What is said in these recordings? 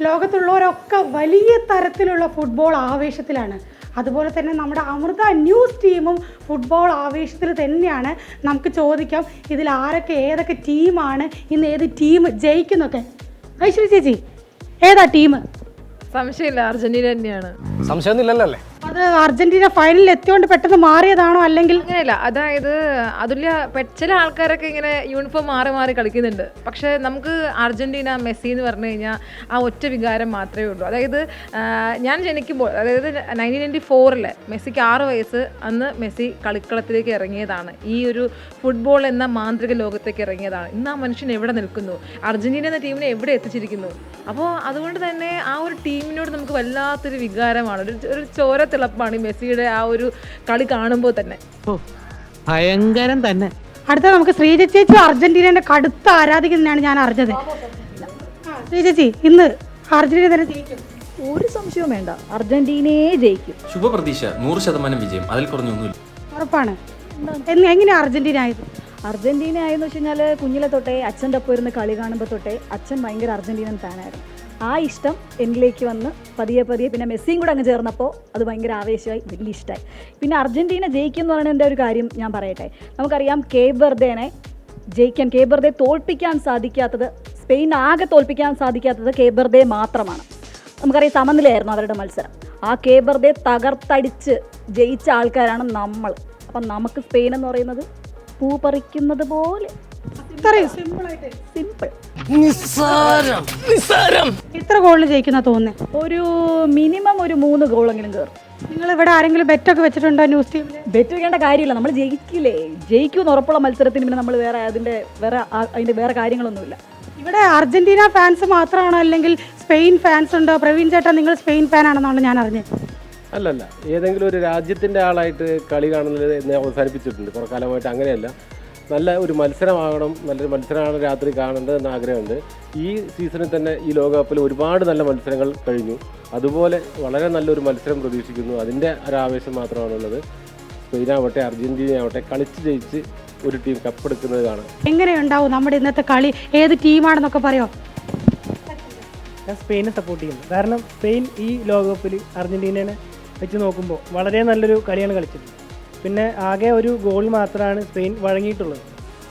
ലോകത്തുള്ളവരൊക്കെ വലിയ തരത്തിലുള്ള ഫുട്ബോൾ ആവേശത്തിലാണ്. അതുപോലെ തന്നെ നമ്മുടെ അമൃത ന്യൂസ് ടീമും ഫുട്ബോൾ ആവേശത്തിൽ തന്നെയാണ്. നമുക്ക് ചോദിക്കാം, ഇതിൽ ആരൊക്കെ ഏതൊക്കെ ടീമാണ്, ഇന്ന് ഏത് ടീം ജയിക്കുന്നൊക്കെ. ഐശ്വര്യ ചേച്ചി, ഏതാ ടീം? സംശയമില്ല, അർജന്റീന തന്നെയാണ്. സംശയമൊന്നുമില്ലല്ലോ അല്ലേ? അത് അർജന്റീന ഫൈനലിൽ എത്തിയോണ്ട് പെട്ടെന്ന് മാറിയതാണോ, അല്ലെങ്കിൽ അങ്ങനെയല്ല, അതായത് അതുല്യ ചില ആൾക്കാരൊക്കെ ഇങ്ങനെ യൂണിഫോം മാറി മാറി കളിക്കുന്നുണ്ട്. പക്ഷേ നമുക്ക് അർജന്റീന മെസ്സി എന്ന് പറഞ്ഞു കഴിഞ്ഞാൽ ആ ഒറ്റ വികാരം മാത്രമേ ഉള്ളൂ. അതായത് ഞാൻ ജനിക്കുമ്പോൾ, അതായത് 1994 മെസ്സിക്ക് 6 വയസ്സ്, അന്ന് മെസ്സി കളിക്കളത്തിലേക്ക് ഇറങ്ങിയതാണ്. ഈ ഒരു ഫുട്ബോൾ എന്ന മാന്ത്രിക ലോകത്തേക്ക് ഇറങ്ങിയതാണ്. ഇന്ന് ആ മനുഷ്യൻ എവിടെ നിൽക്കുന്നു, അർജന്റീന എന്ന ടീമിനെ എവിടെ എത്തിച്ചിരിക്കുന്നു. അപ്പോൾ അതുകൊണ്ട് തന്നെ ആ ഒരു ടീമിനോട് നമുക്ക് വല്ലാത്തൊരു വികാരമാണ്, ഒരു ചോരത്തിളപ്പാണ് മെസ്സിയുടെ ആ ഒരു കളി കാണുമ്പോൾ തന്നെ. ഭയങ്കരം തന്നെ. അടുത്ത നമുക്ക് ശ്രീജ ചേച്ചി അർജന്റീനയുടെ കടുത്ത ആരാധിക്കുന്നതാണ് ഞാൻ അറിഞ്ഞത്. ശ്രീജ ചേച്ചി, ഇന്ന് അർജന്റീന തന്നെ ജയിക്കും? ഒരു സംശയവും വേണ്ട, അർജന്റീനയെ ജയിക്കും. ശുഭപ്രതീക്ഷ, 100% വിജയം, അതിൽ കുറഞ്ഞൊന്നുമില്ല. ഉറപ്പാണ്. എങ്ങനെയാ അർജന്റീന ആയത്? അർജന്റീന ആയെന്ന് വെച്ച് കഴിഞ്ഞാൽ കുഞ്ഞിലെ തൊട്ടേ അച്ഛൻ്റെ ഒപ്പം ഇരുന്ന് കളി കാണുമ്പോൾ തൊട്ടേ അച്ഛൻ ഭയങ്കര അർജന്റീനൻ ഫാനായിരുന്നു. ആ ഇഷ്ടം എന്നിലേക്ക് വന്ന് പതിയെ പിന്നെ മെസ്സിയും കൂടെ അങ്ങ് ചേർന്നപ്പോൾ അത് ഭയങ്കര ആവേശമായി, വലിയ ഇഷ്ടമായി. പിന്നെ അർജന്റീന ജയിക്കും എന്ന് പറയുന്നതിൻ്റെ ഒരു കാര്യം ഞാൻ പറയട്ടെ. നമുക്കറിയാം, കേപ്പ് വെർദെ തോൽപ്പിക്കാൻ സാധിക്കാത്തത്, സ്പെയിൻ ആകെ തോൽപ്പിക്കാൻ സാധിക്കാത്തത് കേപ്പ് വെർദെ മാത്രമാണ്. നമുക്കറിയാം, സമനിലയായിരുന്നു അവരുടെ മത്സരം. ആ കേപ്പ് വെർദെ തകർത്തടിച്ച് ജയിച്ച ആൾക്കാരാണ് നമ്മൾ. അപ്പം നമുക്ക് സ്പെയിൻ എന്ന് പറയുന്നത് പൂ പറിക്കുന്നത് പോലെ സിമ്പിൾ. എത്ര ഗോളിന് ജയിക്കുന്ന തോന്നുന്നത്? ഒരു മിനിമം ഒരു 3 ഗോളെങ്കിലും കയറും. നിങ്ങൾ ഇവിടെ ആരെങ്കിലും ബെറ്റൊക്കെ വെച്ചിട്ടുണ്ടോ ന്യൂസ് ടീമിൽ? ബെറ്റ് വെക്കേണ്ട കാര്യമില്ല, നമ്മൾ ജയിക്കുമെന്ന് ഉറപ്പുള്ള മത്സരത്തിന് പിന്നെ നമ്മൾ അതിൻ്റെ വേറെ കാര്യങ്ങളൊന്നുമില്ല. ഇവിടെ അർജന്റീന ഫാൻസ് മാത്രമാണോ, അല്ലെങ്കിൽ സ്പെയിൻ ഫാൻസ് ഉണ്ടോ? പ്രവീൺ ചേട്ടാ, നിങ്ങൾ സ്പെയിൻ ഫാൻ ആണെന്നാണ് ഞാൻ അറിഞ്ഞത്. അല്ലല്ല, ഏതെങ്കിലും ഒരു രാജ്യത്തിൻ്റെ ആളായിട്ട് കളി കാണുന്നത് എന്നെ അവസാനിപ്പിച്ചിട്ടുണ്ട് കുറേ കാലമായിട്ട്. അങ്ങനെയല്ല, നല്ല ഒരു മത്സരമാകണം, നല്ലൊരു മത്സരമാണ് രാത്രി കാണേണ്ടത് എന്ന് ആഗ്രഹമുണ്ട്. ഈ സീസണിൽ തന്നെ ഈ ലോകകപ്പിൽ ഒരുപാട് നല്ല മത്സരങ്ങൾ കഴിഞ്ഞു. അതുപോലെ വളരെ നല്ലൊരു മത്സരം പ്രതീക്ഷിക്കുന്നു. അതിൻ്റെ ഒരു ആവേശം മാത്രമാണുള്ളത്. സ്പെയിനാവട്ടെ അർജന്റീന ആവട്ടെ കളിച്ച് ജയിച്ച് ഒരു ടീം കപ്പെടുക്കുന്നത് കാണാം. എങ്ങനെയുണ്ടാവും നമ്മുടെ ഇന്നത്തെ കളി? ഏത് ടീമാണെന്നൊക്കെ പറയോ? ഞാൻ സ്പെയിനെ സപ്പോർട്ട് ചെയ്യുന്നു. കാരണം സ്പെയിൻ ഈ ലോകകപ്പിൽ അർജന്റീനയെ വെച്ച് നോക്കുമ്പോൾ വളരെ നല്ലൊരു കളിയാണ് കളിച്ചത്. പിന്നെ ആകെ ഒരു ഗോൾ മാത്രമാണ് സ്പെയിൻ വഴങ്ങിയിട്ടുള്ളത്.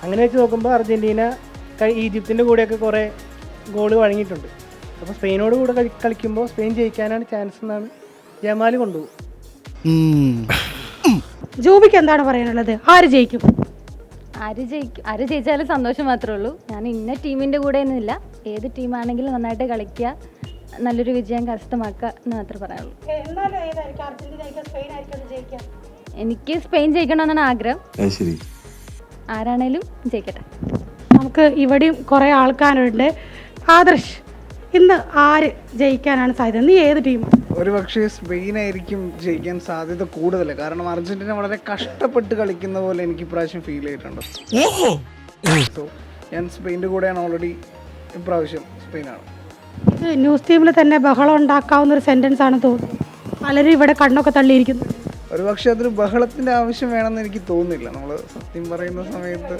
അങ്ങനെ വെച്ച് നോക്കുമ്പോൾ അർജന്റീന ഈജിപ്തിൻ്റെ കൂടെയൊക്കെ കുറേ ഗോൾ വഴങ്ങിയിട്ടുണ്ട്. അപ്പോൾ സ്പെയിനോട് കൂടെ കളിക്കുമ്പോൾ സ്പെയിൻ ജയിക്കാനാണ് ചാൻസ് എന്നാണ് ജമാൽ കൊണ്ടുപോകും. ജൂബിക്ക് എന്താണ് പറയാനുള്ളത്? ആര് ജയിക്കും? ആര് ജയിച്ചാലും സന്തോഷം മാത്രമേ ഉള്ളൂ. ഞാൻ ഇന്ന ടീമിൻ്റെ കൂടെ ഒന്നുമില്ല, ഏത് ടീമാണെങ്കിലും നന്നായിട്ട് കളിക്കുക, നല്ലൊരു വിജയം കരസ്ഥമാക്കുക എന്ന് മാത്രമേ പറയാനുള്ളൂ. എനിക്ക് സ്പെയിൻ ജയിക്കണമെന്നാണ് ആഗ്രഹം. ആരാണേലും ജയിക്കട്ടെ. നമുക്ക് ഇവിടെയും കുറേ ആൾക്കാരുണ്ട്. ആദർശ്, ഇന്ന് ആര് ജയിക്കാനാണ് സാധ്യത? നീ ഏത് ടീം? ഒരു പക്ഷേ സ്പെയിൻ ആയിരിക്കും ജയിക്കാൻ സാധ്യത കൂടുതൽ. കാരണം അർജന്റീന വളരെ കഷ്ടപ്പെട്ട് കളിക്കുന്ന പോലെ എനിക്ക് ഇപ്രാവശ്യം ഫീൽ ചെയ്തിട്ടുണ്ട്. സോ ഞാൻ സ്പെയിൻ്റെ കൂടെയാണ് ഓൾറെഡി. ഇപ്രാവശ്യം സ്പെയിനാണ്. ന്യൂസ് ടീമിൽ തന്നെ ബഹളം ഉണ്ടാക്കാവുന്ന ഒരു സെന്റൻസ് ആണ് തോന്നുന്നു. പലരും ഇവിടെ കണ്ണൊക്കെ തള്ളിയിരിക്കുന്നു. ഒരു പക്ഷേ അതൊരു ബഹളത്തിൻ്റെ ആവശ്യം വേണമെന്ന് എനിക്ക് തോന്നുന്നില്ല. നമ്മൾ സത്യം പറയുന്ന സമയത്ത്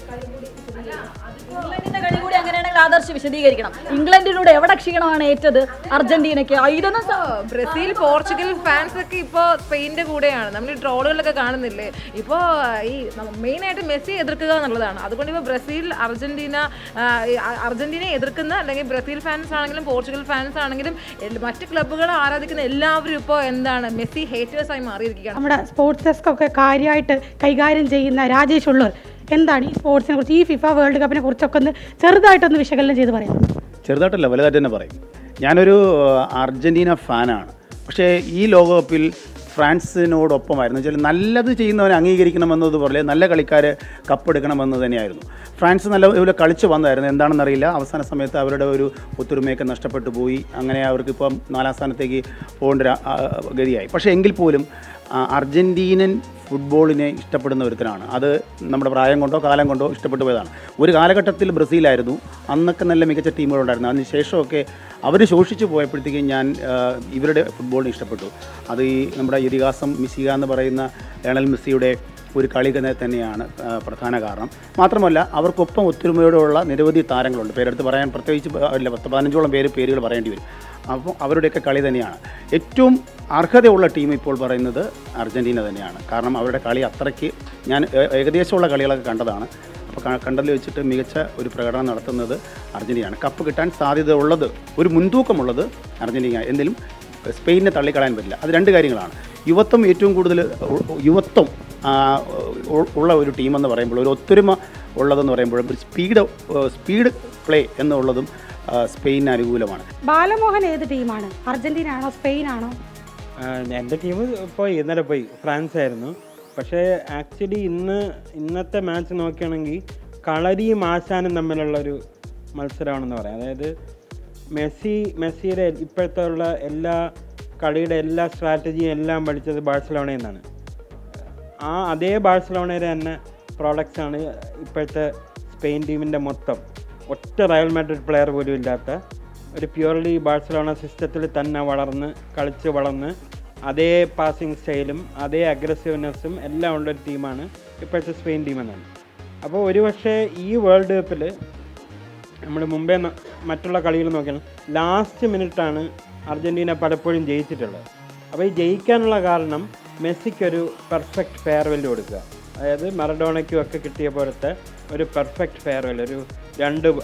ഇംഗ്ലണ്ടിന്റെ കളി കൂടി അങ്ങനെയാണെങ്കിൽ ആദർശ് വിശദീകരിക്കണം. ഇംഗ്ലണ്ടിലൂടെ എവിടെ ക്ഷീണമാണ് ഏറ്റത് അർജന്റീനയ്ക്ക്? ബ്രസീൽ, പോർച്ചുഗൽ ഫാൻസ് ഒക്കെ ഇപ്പോൾ സ്പെയിൻ്റെ കൂടെയാണ്. നമ്മൾ ട്രോളുകളിലൊക്കെ കാണുന്നില്ലേ? ഇപ്പോൾ ഈ മെയിനായിട്ട് മെസ്സി എതിർക്കുക എന്നുള്ളതാണ്. അതുകൊണ്ട് ഇപ്പോൾ ബ്രസീൽ, അർജന്റീനയെ എതിർക്കുന്ന, അല്ലെങ്കിൽ ബ്രസീൽ ഫാൻസ് ആണെങ്കിലും പോർച്ചുഗൽ ഫാൻസ് ആണെങ്കിലും മറ്റ് ക്ലബ്ബുകളെ ആരാധിക്കുന്ന എല്ലാവരും ഇപ്പോൾ എന്താണ്, മെസ്സി ഹേറ്റേഴ്സായി മാറിയിരിക്കുകയാണ്. നമ്മുടെ സ്പോർട്സ് ഡെസ്ക് ഒക്കെ കാര്യമായിട്ട് കൈകാര്യം ചെയ്യുന്ന രാജേഷ് ഉള്ളൂർ, എന്താണ് ഈ സ്പോർട്സിനെ കുറിച്ച്, ഈ ഫിഫ വേൾഡ് കപ്പിനെ കുറിച്ചൊക്കെ ഒന്ന് ചെറുതായിട്ടൊന്ന് വിശകലനം ചെയ്ത് പറയാം? ചെറുതായിട്ടല്ല, വലുതായിട്ട് തന്നെ പറയും. ഞാനൊരു അർജന്റീന ഫാനാണ്. പക്ഷേ ഈ ലോകകപ്പിൽ ഫ്രാൻസിനോടൊപ്പമായിരുന്നു. വെച്ചാൽ നല്ലത് ചെയ്യുന്നവനെ അംഗീകരിക്കണമെന്നതുപോലെ നല്ല കളിക്കാർ കപ്പെടുക്കണമെന്ന് തന്നെയായിരുന്നു. ഫ്രാൻസ് നല്ല ഇതുപോലെ കളിച്ച് വന്നതായിരുന്നു. എന്താണെന്നറിയില്ല, അവസാന സമയത്ത് അവരുടെ ഒരു ഒത്തൊരുമയൊക്കെ നഷ്ടപ്പെട്ടു പോയി. അങ്ങനെ അവർക്കിപ്പം 4ാം സ്ഥാനത്തേക്ക് പോകേണ്ട ഗതിയായി. പക്ഷേ എങ്കിൽ പോലും അർജന്റീനൻ ഫുട്ബോളിനെ ഇഷ്ടപ്പെടുന്ന ഒരുത്തനാണ്. അത് നമ്മുടെ പ്രായം കൊണ്ടോ കാലം കൊണ്ടോ ഇഷ്ടപ്പെട്ടു പോയതാണ്. ഒരു കാലഘട്ടത്തിൽ ബ്രസീലായിരുന്നു, അന്നൊക്കെ നല്ല മികച്ച ടീമുകളുണ്ടായിരുന്നു. അതിന് ശേഷമൊക്കെ അവർ ശോഷിച്ചു പോയപ്പോഴത്തേക്കും ഞാൻ ഇവരുടെ ഫുട്ബോളിനെ ഇഷ്ടപ്പെട്ടു. അത് ഈ നമ്മുടെ ഇതിഹാസം മിസിക എന്ന് പറയുന്ന ലയണൽ മെസ്സിയുടെ ഒരു കളി തന്നെയാണ് പ്രധാന കാരണം. മാത്രമല്ല അവർക്കൊപ്പം ഒത്തൊരുമയോടുള്ള നിരവധി താരങ്ങളുണ്ട്. പേരെടുത്ത് പറയാൻ പ്രത്യേകിച്ച് 10-15ഓളം പേരുകൾ പറയേണ്ടി വരും. അപ്പോൾ അവരുടെയൊക്കെ കളി തന്നെയാണ്. ഏറ്റവും അർഹതയുള്ള ടീം ഇപ്പോൾ പറയുന്നത് അർജൻറ്റീന തന്നെയാണ്. കാരണം അവരുടെ കളി അത്രയ്ക്ക് ഞാൻ ഏകദേശമുള്ള കളികളൊക്കെ കണ്ടതാണ്. അപ്പോൾ കണ്ടതിൽ വെച്ചിട്ട് മികച്ച ഒരു പ്രകടനം നടത്തുന്നത് അർജൻറ്റീനയാണ്. കപ്പ് കിട്ടാൻ സാധ്യത ഉള്ളത്, ഒരു മുൻതൂക്കമുള്ളത് അർജൻറ്റീന. എന്തെങ്കിലും സ്പെയിനിനെ തള്ളിക്കളയാൻ പറ്റില്ല. അത് രണ്ട് കാര്യങ്ങളാണ്. യുവത്വം ഏറ്റവും കൂടുതൽ യുവത്വം ഉള്ള ഒരു ടീമെന്ന് പറയുമ്പോൾ, ഒരു ഒത്തൊരുമ ഉള്ളതെന്ന് പറയുമ്പോഴും, ഒരു സ്പീഡ് പ്ലേ എന്നുള്ളതും സ്പെയിനിന് അനുകൂലമാണ്. ബാലമോഹൻ ഏത് ടീമാണ്? അർജന്റീന ആണോ സ്പെയിൻ ആണോ? എൻ്റെ ടീം ഇന്നലെ പോയി ഫ്രാൻസ് ആയിരുന്നു. പക്ഷേ ആക്ച്വലി ഇന്നത്തെ മാച്ച് നോക്കുകയാണെങ്കിൽ കളരിയും ആശാനും തമ്മിലുള്ളൊരു മത്സരമാണെന്ന് പറയാം. അതായത് മെസ്സിയുടെ ഇപ്പോഴത്തെ ഉള്ള എല്ലാ കളിയുടെ എല്ലാ സ്ട്രാറ്റജിയും എല്ലാം പഠിച്ചത് ബാഴ്സലോണയിൽ നിന്നാണ്. അതേ ബാഴ്സലോണയുടെ തന്നെ പ്രോഡക്റ്റ്സാണ് ഇപ്പോഴത്തെ സ്പെയിൻ ടീമിൻ്റെ മൊത്തം. ഒറ്റ റയൽ മാഡ്രിഡ് പ്ലെയർ പോലും ഇല്ലാത്ത ഒരു പ്യൂർലി ബാഴ്സലോണ സിസ്റ്റത്തിൽ തന്നെ കളിച്ച് വളർന്ന് അതേ പാസിങ് സ്റ്റൈലും അതേ അഗ്രസീവ്നെസ്സും എല്ലാം ഉള്ളൊരു ടീമാണ് ഇപ്പോഴത്തെ സ്പെയിൻ ടീമെന്നാണ്. അപ്പോൾ ഒരുപക്ഷെ ഈ വേൾഡ് കപ്പിൽ നമ്മൾ മുമ്പേ മറ്റുള്ള കളികൾ നോക്കിയാൽ ലാസ്റ്റ് മിനിറ്റാണ് അർജൻറ്റീന പലപ്പോഴും ജയിച്ചിട്ടുള്ളത്. അപ്പോൾ ഈ ജയിക്കാനുള്ള കാരണം മെസ്സിക്കൊരു പെർഫെക്റ്റ് ഫെയർവെൽ കൊടുക്കുക. അതായത് മറഡോണയ്ക്കും ഒക്കെ കിട്ടിയ പോലത്തെ ഒരു പെർഫെക്റ്റ് ഫെയർവെൽ,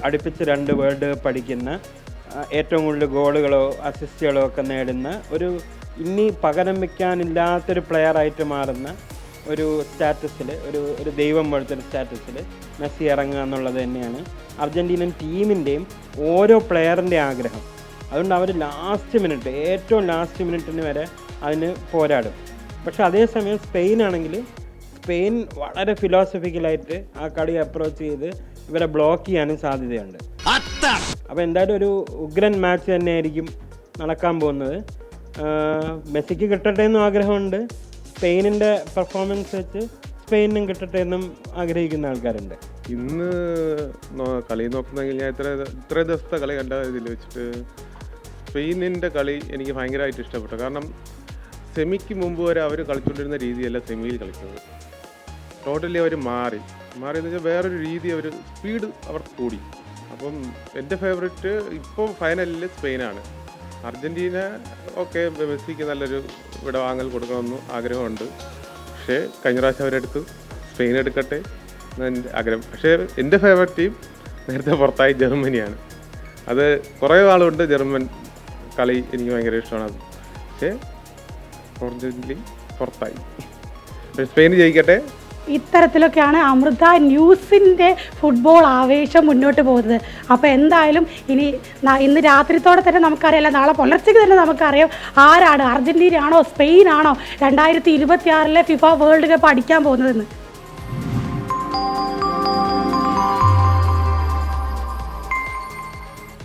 അടുപ്പിച്ച് രണ്ട് വേൾഡ് കപ്പ് അടിക്കുന്ന, ഏറ്റവും കൂടുതൽ ഗോളുകളോ അസിസ്റ്റുകളോ ഒക്കെ നേടുന്ന, ഇനി പകരം വയ്ക്കാനില്ലാത്തൊരു പ്ലെയറായിട്ട് മാറുന്ന ഒരു സ്റ്റാറ്റസിൽ, ഒരു ദൈവം പോലത്തെ സ്റ്റാറ്റസിൽ മെസ്സി ഇറങ്ങുക എന്നുള്ളത് തന്നെയാണ് അർജൻറ്റീനൻ ടീമിൻ്റെയും ഓരോ പ്ലെയറിൻ്റെ ആഗ്രഹം. അതുകൊണ്ട് അവർ ഏറ്റവും ലാസ്റ്റ് മിനിറ്റിന് വരെ അതിന് പോരാടും. പക്ഷെ അതേസമയം സ്പെയിൻ വളരെ ഫിലോസഫിക്കലായിട്ട് ആ കളി അപ്രോച്ച് ചെയ്ത് ഇവരെ ബ്ലോക്ക് ചെയ്യാനും സാധ്യതയുണ്ട്. അപ്പോൾ എന്തായാലും ഒരു ഉഗ്രൻ മാച്ച് തന്നെയായിരിക്കും നടക്കാൻ പോകുന്നത്. മെസ്സിക്ക് കിട്ടട്ടെ എന്നും ആഗ്രഹമുണ്ട്. സ്പെയിനിൻ്റെ പെർഫോമൻസ് വെച്ച് സ്പെയിനും കിട്ടട്ടെ എന്നും ആഗ്രഹിക്കുന്ന ആൾക്കാരുണ്ട്. ഇന്ന് കളി നോക്കുന്നെങ്കിൽ ഞാൻ ഇത്ര ദിവസത്തെ കളി കണ്ട ഇതിൽ വെച്ചിട്ട് സ്പെയിനിൻ്റെ കളി എനിക്ക് ഭയങ്കരമായിട്ട് ഇഷ്ടപ്പെട്ടു. കാരണം സെമിക്ക് മുമ്പ് വരെ അവർ കളിച്ചുകൊണ്ടിരുന്ന രീതിയല്ല സെമിയിൽ കളിക്കുന്നത്. ടോട്ടലി അവർ മാറിയെന്ന് വെച്ചാൽ വേറൊരു രീതി, സ്പീഡ് അവർക്ക് കൂടി. അപ്പം എൻ്റെ ഫേവറേറ്റ് ഇപ്പോൾ ഫൈനലിൽ സ്പെയിനാണ്. അർജൻറ്റീന ഓക്കെ, മെസ്സിക്ക് നല്ലൊരു വിടവാങ്ങൽ കൊടുക്കണമെന്ന് ആഗ്രഹമുണ്ട്. പക്ഷേ കഴിഞ്ഞ പ്രാവശ്യം അവരെടുത്തു, സ്പെയിൻ എടുക്കട്ടെ എന്നെ ആഗ്രഹം. പക്ഷേ എൻ്റെ ഫേവറേറ്റ് ടീം നേരത്തെ പുറത്തായി ജർമ്മനിയാണ്. അത് കുറേ ആളുണ്ട് ജർമ്മൻ കളി എനിക്ക് ഭയങ്കര ഇഷ്ടമാണ്. അത് പക്ഷേ ഫോർച്യൂനറ്റ്ലി പുറത്തായി. സ്പെയിൻ ജയിക്കട്ടെ. ഇത്തരത്തിലൊക്കെയാണ് അമൃത ന്യൂസിൻ്റെ ഫുട്ബോൾ ആവേശം മുന്നോട്ട് പോകുന്നത്. അപ്പോൾ എന്തായാലും ഇന്ന് രാത്രിത്തോടെ തന്നെ നമുക്കറിയാം, നാളെ പുലർച്ചയ്ക്ക് തന്നെ നമുക്കറിയാം ആരാണ്, അർജൻറ്റീന ആണോ സ്പെയിൻ ആണോ 2026 ഫിഫ വേൾഡ് കപ്പ് അടിക്കാൻ പോകുന്നതെന്ന്.